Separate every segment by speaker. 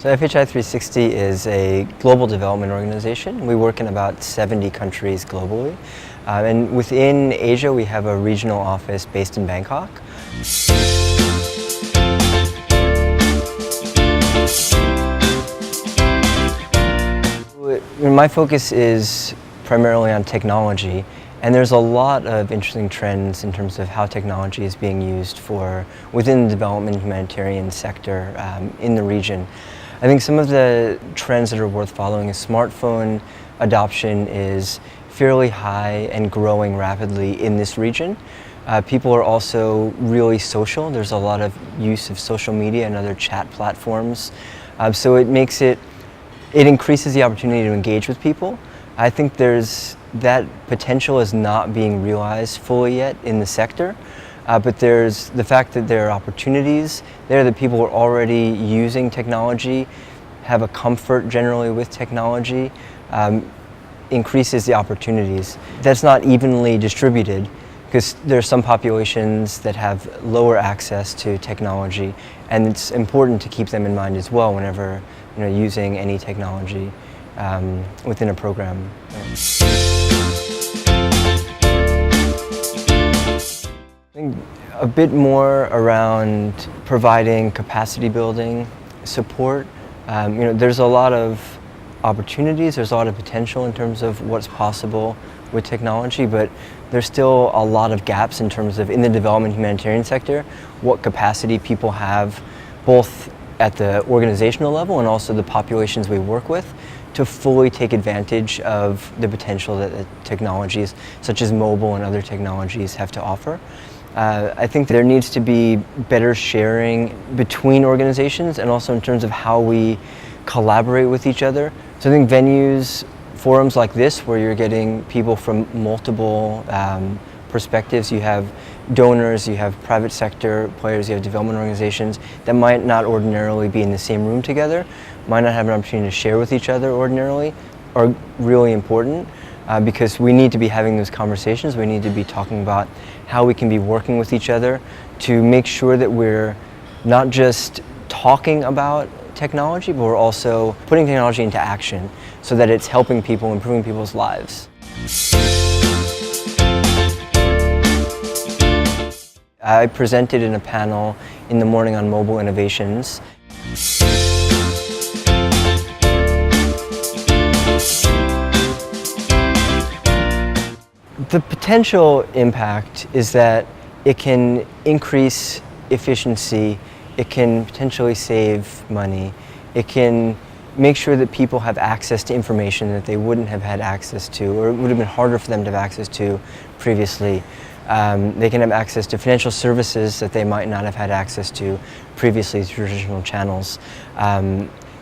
Speaker 1: So FHI 360 is a global development organization. We work in about 70 countries globally. And within Asia, we have a regional office based in Bangkok. My focus is primarily on technology, and there's a lot of interesting trends in terms of how technology is being used within the development humanitarian sector in the region. I think some of the trends that are worth following is smartphone adoption is fairly high and growing rapidly in this region. People are also really social. There's a lot of use of social media and other chat platforms. So it increases the opportunity to engage with people. I think that potential is not being realized fully yet in the sector. But there's the fact that there are opportunities there, that people are already using technology, have a comfort generally with technology, increases the opportunities. That's not evenly distributed because there are some populations that have lower access to technology, and it's important to keep them in mind as well whenever using any technology within a program. I think a bit more around providing capacity building support. There's a lot of opportunities, there's a lot of potential in terms of what's possible with technology, but there's still a lot of gaps in terms of, in the development humanitarian sector, what capacity people have both at the organizational level and also the populations we work with to fully take advantage of the potential that the technologies such as mobile and other technologies have to offer. I think there needs to be better sharing between organizations and also in terms of how we collaborate with each other. So I think venues, forums like this where you're getting people from multiple perspectives, you have donors, you have private sector players, you have development organizations that might not ordinarily be in the same room together, might not have an opportunity to share with each other ordinarily, are really important. Because we need to be having those conversations, we need to be talking about how we can be working with each other to make sure that we're not just talking about technology, but we're also putting technology into action so that it's helping people, improving people's lives. I presented in a panel in the morning on mobile innovations. The potential impact is that it can increase efficiency, it can potentially save money, it can make sure that people have access to information that they wouldn't have had access to, or it would have been harder for them to have access to previously. They can have access to financial services that they might not have had access to previously through traditional channels.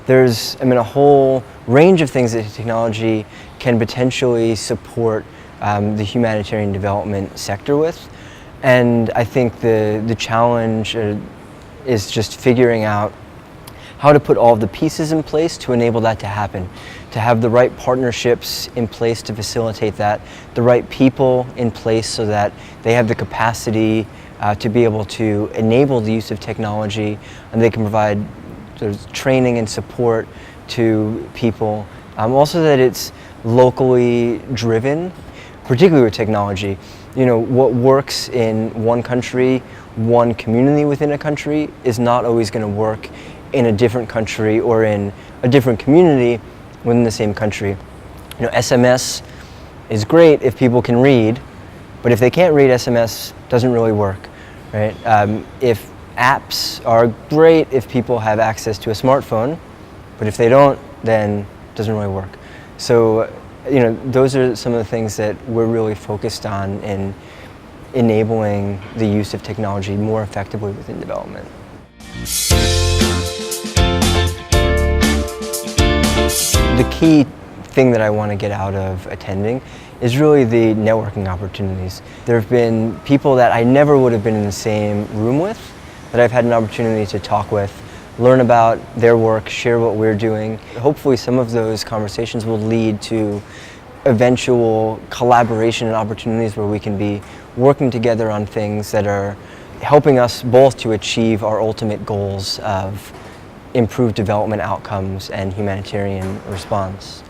Speaker 1: There's a whole range of things that technology can potentially support the humanitarian development sector with, and I think the challenge is just figuring out how to put all of the pieces in place to enable that to happen, to have the right partnerships in place to facilitate that, the right people in place so that they have the capacity to be able to enable the use of technology, and they can provide training and support to people. Also that it's locally driven, particularly with technology. What works in one country, one community within a country, is not always going to work in a different country or in a different community within the same country. SMS is great if people can read, but if they can't read, SMS doesn't really work, right? If apps are great if people have access to a smartphone, but if they don't, then it doesn't really work. So those are some of the things that we're really focused on in enabling the use of technology more effectively within development. The key thing that I want to get out of attending is really the networking opportunities. There have been people that I never would have been in the same room with that I've had an opportunity to talk with, learn about their work, share what we're doing. Hopefully some of those conversations will lead to eventual collaboration and opportunities where we can be working together on things that are helping us both to achieve our ultimate goals of improve development outcomes and humanitarian response.